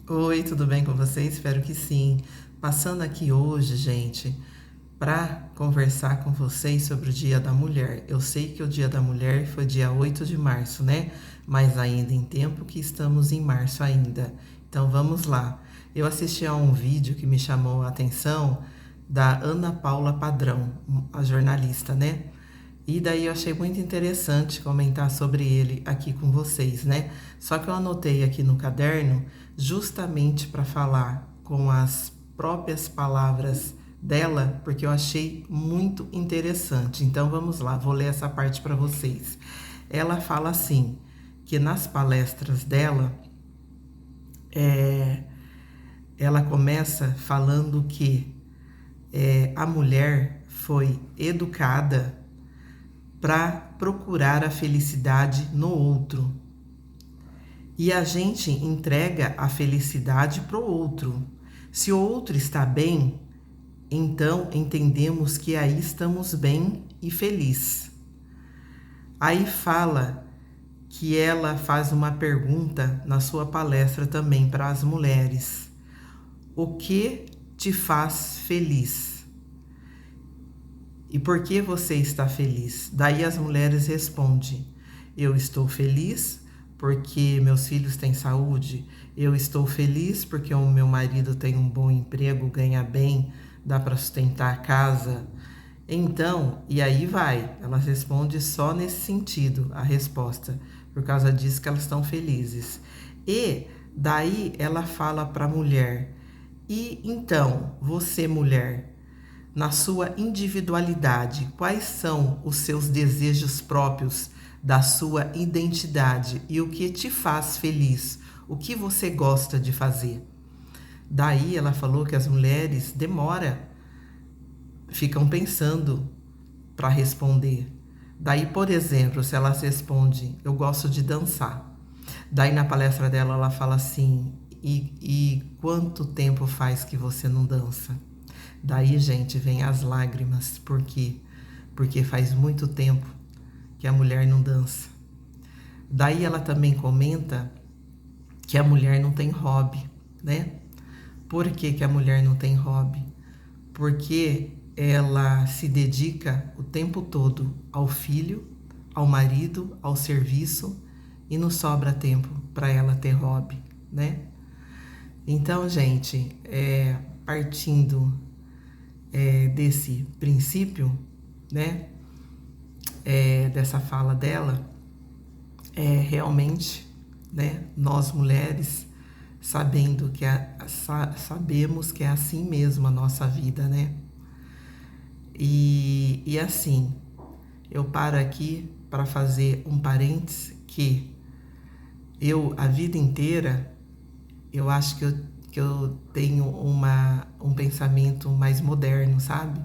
Oi, tudo bem com vocês? Espero que sim. Passando aqui hoje, gente, para conversar com vocês sobre o Dia da Mulher. Eu sei que o Dia da Mulher foi dia 8 de março, né? Mas ainda em tempo que estamos em março ainda. Então vamos lá. Eu assisti a um vídeo que me chamou a atenção da Ana Paula Padrão, a jornalista, né? E daí eu achei muito interessante comentar sobre ele aqui com vocês, né? Só que eu anotei aqui no caderno justamente para falar com as próprias palavras dela, porque eu achei muito interessante. Então vamos lá, vou ler essa parte para vocês. Ela fala assim, que nas palestras dela, ela começa falando que a mulher foi educada para procurar a felicidade no outro. E a gente entrega a felicidade para o outro. Se o outro está bem, então entendemos que aí estamos bem e feliz. Aí fala que ela faz uma pergunta na sua palestra também para as mulheres. O que te faz feliz? E por que você está feliz? Daí as mulheres respondem: eu estou feliz porque meus filhos têm saúde, eu estou feliz porque o meu marido tem um bom emprego, ganha bem, dá para sustentar a casa. Então, e aí vai, ela responde só nesse sentido, a resposta, por causa disso que elas estão felizes. E daí ela fala para a mulher: e então, você mulher, na sua individualidade, quais são os seus desejos próprios da sua identidade e o que te faz feliz, o que você gosta de fazer. Daí ela falou que as mulheres ficam pensando para responder. Daí, por exemplo, se elas respondem, eu gosto de dançar. Daí na palestra dela ela fala assim, e quanto tempo faz que você não dança? Daí, gente, vem as lágrimas. Por quê? Porque faz muito tempo que a mulher não dança. Daí ela também comenta que a mulher não tem hobby, né? Por que, que a mulher não tem hobby? Porque ela se dedica o tempo todo ao filho, ao marido, ao serviço e não sobra tempo para ela ter hobby, né? Então, gente, partindo desse princípio, né, dessa fala dela, realmente, né, nós mulheres sabendo que sabemos que é assim mesmo a nossa vida, né? E assim, eu paro aqui para fazer um parênteses que a vida inteira, eu acho que eu tenho um pensamento mais moderno, sabe?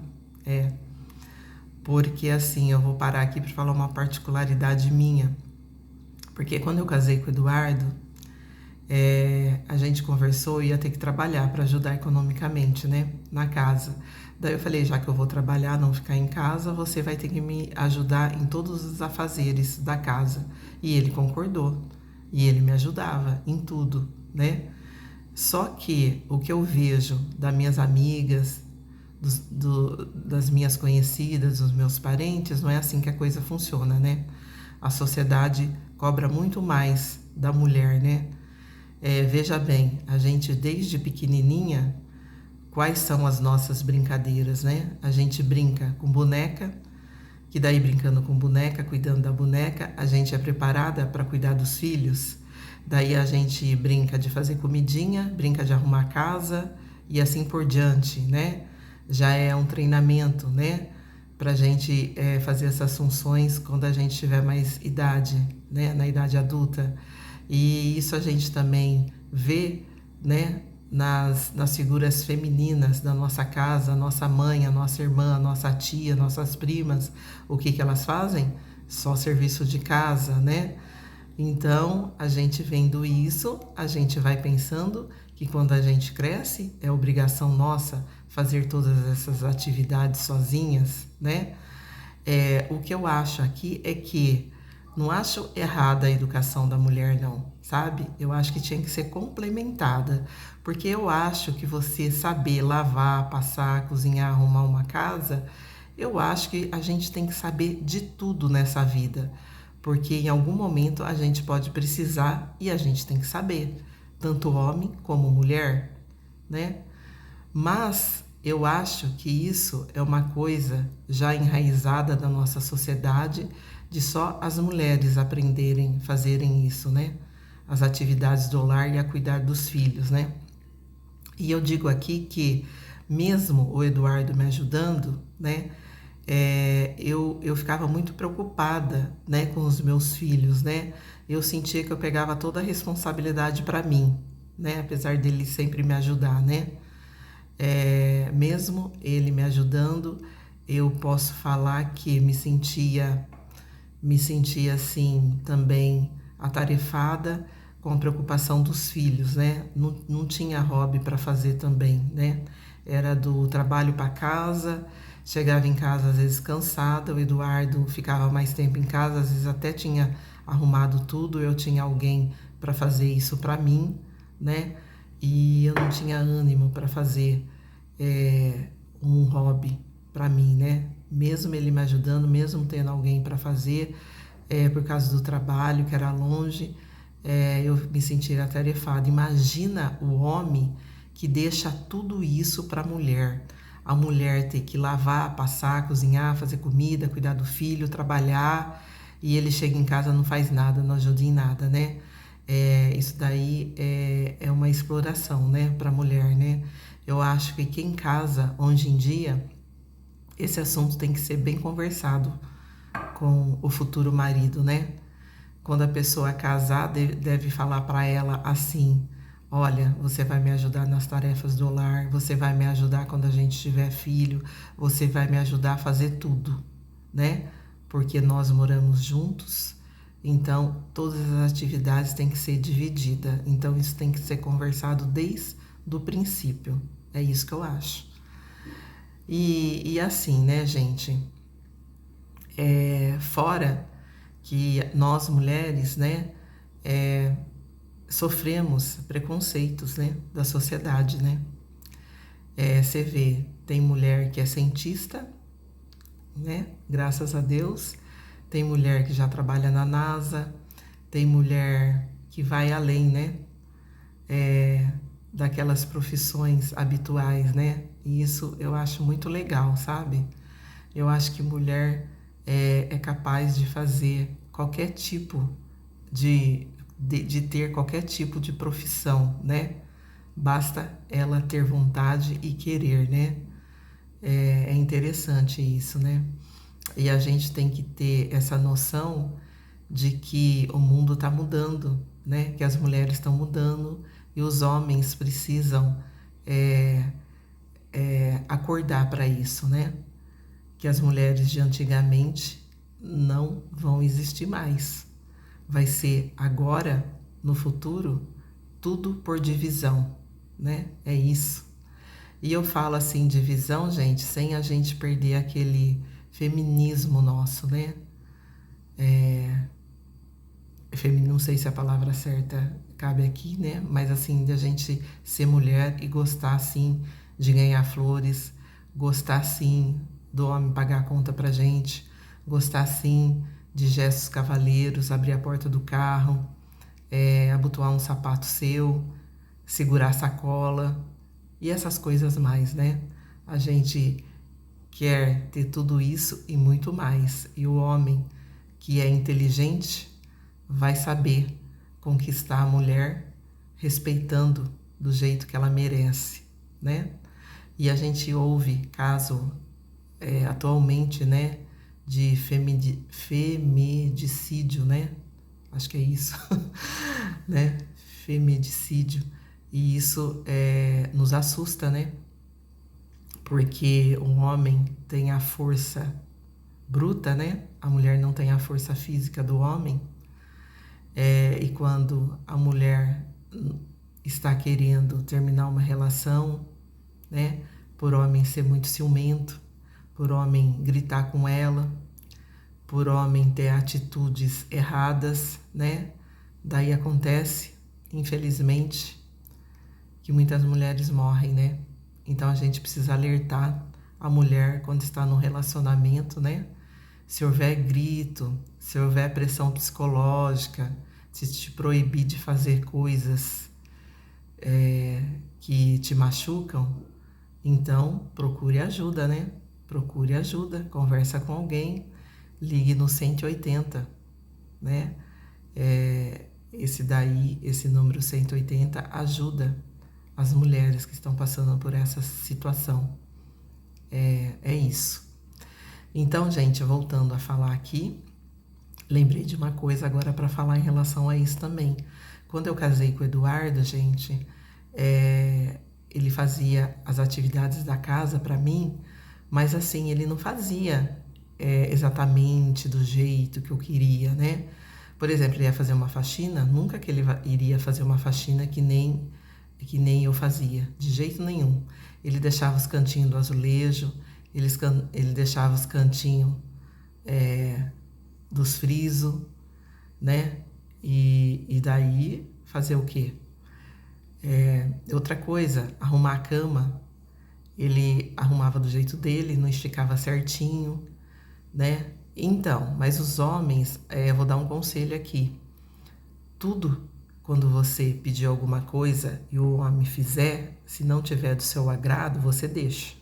Porque assim, eu vou parar aqui para falar uma particularidade minha. Porque quando eu casei com o Eduardo, a gente conversou e ia ter que trabalhar para ajudar economicamente, né, na casa. Daí eu falei, já que eu vou trabalhar, não ficar em casa, você vai ter que me ajudar em todos os afazeres da casa. E ele concordou. E ele me ajudava em tudo, né? Só que o que eu vejo das minhas amigas, das minhas conhecidas, dos meus parentes, não é assim que a coisa funciona, né? A sociedade cobra muito mais da mulher, né? Veja bem, a gente desde pequenininha, quais são as nossas brincadeiras, né? A gente brinca com boneca, que daí brincando com boneca, cuidando da boneca, a gente é preparada para cuidar dos filhos. Daí a gente brinca de fazer comidinha, brinca de arrumar casa e assim por diante, né? Já é um treinamento, né? Para a gente fazer essas funções quando a gente tiver mais idade, né? Na idade adulta. E isso a gente também vê, né? Nas figuras femininas da nossa casa, a nossa mãe, a nossa irmã, a nossa tia, nossas primas, o que elas fazem? Só serviço de casa, né? Então, a gente vendo isso, a gente vai pensando que quando a gente cresce, é obrigação nossa fazer todas essas atividades sozinhas, né? O que eu acho aqui é que não acho errada a educação da mulher, não, sabe? Eu acho que tinha que ser complementada, porque eu acho que você saber lavar, passar, cozinhar, arrumar uma casa, eu acho que a gente tem que saber de tudo nessa vida, porque em algum momento a gente pode precisar e a gente tem que saber, tanto homem como mulher, né? Mas eu acho que isso é uma coisa já enraizada na nossa sociedade, de só as mulheres aprenderem, fazerem isso, né? As atividades do lar e a cuidar dos filhos, né? E eu digo aqui que, mesmo o Eduardo me ajudando, né? Eu ficava muito preocupada, né, com os meus filhos, né? Eu sentia que eu pegava toda a responsabilidade para mim, né? Apesar dele sempre me ajudar, né? Mesmo ele me ajudando, eu posso falar que me sentia assim também atarefada com a preocupação dos filhos, né? Não tinha hobby para fazer também, né? Era do trabalho para casa, chegava em casa às vezes cansada, o Eduardo ficava mais tempo em casa, às vezes até tinha arrumado tudo, eu tinha alguém para fazer isso para mim, né? E eu não tinha ânimo para fazer um hobby para mim, né? Mesmo ele me ajudando, mesmo tendo alguém para fazer, por causa do trabalho que era longe, eu me sentia atarefada. Imagina o homem que deixa tudo isso para a mulher. A mulher ter que lavar, passar, cozinhar, fazer comida, cuidar do filho, trabalhar, e ele chega em casa não faz nada, não ajuda em nada, né? Isso daí é uma exploração, né, para a mulher, né? Eu acho que quem casa hoje em dia, esse assunto tem que ser bem conversado com o futuro marido, né? Quando a pessoa casar, deve falar para ela assim: olha, você vai me ajudar nas tarefas do lar, você vai me ajudar quando a gente tiver filho, você vai me ajudar a fazer tudo, né? Porque nós moramos juntos, então todas as atividades têm que ser divididas. Então isso tem que ser conversado desde o princípio. É isso que eu acho. E assim, né, gente? Fora que nós mulheres, né, sofremos preconceitos, né, da sociedade, né? Você vê, tem mulher que é cientista, né? Graças a Deus. Tem mulher que já trabalha na NASA, tem mulher que vai além, né? Daquelas profissões habituais, né? E isso eu acho muito legal, sabe? Eu acho que mulher é capaz de fazer qualquer tipo de ter qualquer tipo de profissão, né? Basta ela ter vontade e querer, né? É interessante isso, né? E a gente tem que ter essa noção de que o mundo está mudando, né? Que as mulheres estão mudando e os homens precisam acordar para isso, né? Que as mulheres de antigamente não vão existir mais. Vai ser agora, no futuro, tudo por divisão, né? É isso. E eu falo assim, divisão, gente, sem a gente perder aquele feminismo nosso, né? Não sei se a palavra certa cabe aqui, né? Mas assim, de a gente ser mulher e gostar assim de ganhar flores, gostar sim do homem pagar a conta pra gente, gostar sim de gestos cavalheiros, abrir a porta do carro, abotoar um sapato seu, segurar a sacola e essas coisas mais, né? A gente quer ter tudo isso e muito mais. E o homem que é inteligente vai saber conquistar a mulher respeitando do jeito que ela merece, né? E a gente ouve caso atualmente, né, de femidicídio, né? Acho que é isso, né? Femidicídio. E isso nos assusta, né? Porque um homem tem a força bruta, né? A mulher não tem a força física do homem. E quando a mulher está querendo terminar uma relação, né? Por homem ser muito ciumento, por homem gritar com ela, por homem ter atitudes erradas, né? Daí acontece, infelizmente, que muitas mulheres morrem, né? Então a gente precisa alertar a mulher quando está no relacionamento, né? Se houver grito, se houver pressão psicológica, se te proibir de fazer coisas que te machucam, então procure ajuda, né? Procure ajuda, conversa com alguém, ligue no 180, né? Esse número 180 ajuda as mulheres que estão passando por essa situação. É isso. Então, gente, voltando a falar aqui, lembrei de uma coisa agora para falar em relação a isso também. Quando eu casei com o Eduardo, gente, ele fazia as atividades da casa para mim, mas assim, ele não fazia exatamente do jeito que eu queria, né? Por exemplo, ele ia fazer uma faxina, nunca que ele iria fazer uma faxina que nem eu fazia, de jeito nenhum. Ele deixava os cantinhos do azulejo, ele deixava os cantinhos dos frisos, né? E daí fazer o quê? Outra coisa, arrumar a cama, ele arrumava do jeito dele, não esticava certinho, né? Então, mas os homens, eu vou dar um conselho aqui. Tudo, quando você pedir alguma coisa e o homem fizer, se não tiver do seu agrado, você deixa.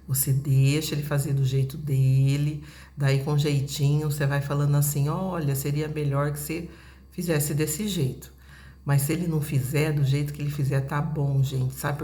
Você deixa ele fazer do jeito dele, daí com jeitinho você vai falando assim, olha, seria melhor que você fizesse desse jeito. Mas se ele não fizer do jeito que ele fizer, tá bom, gente, sabe?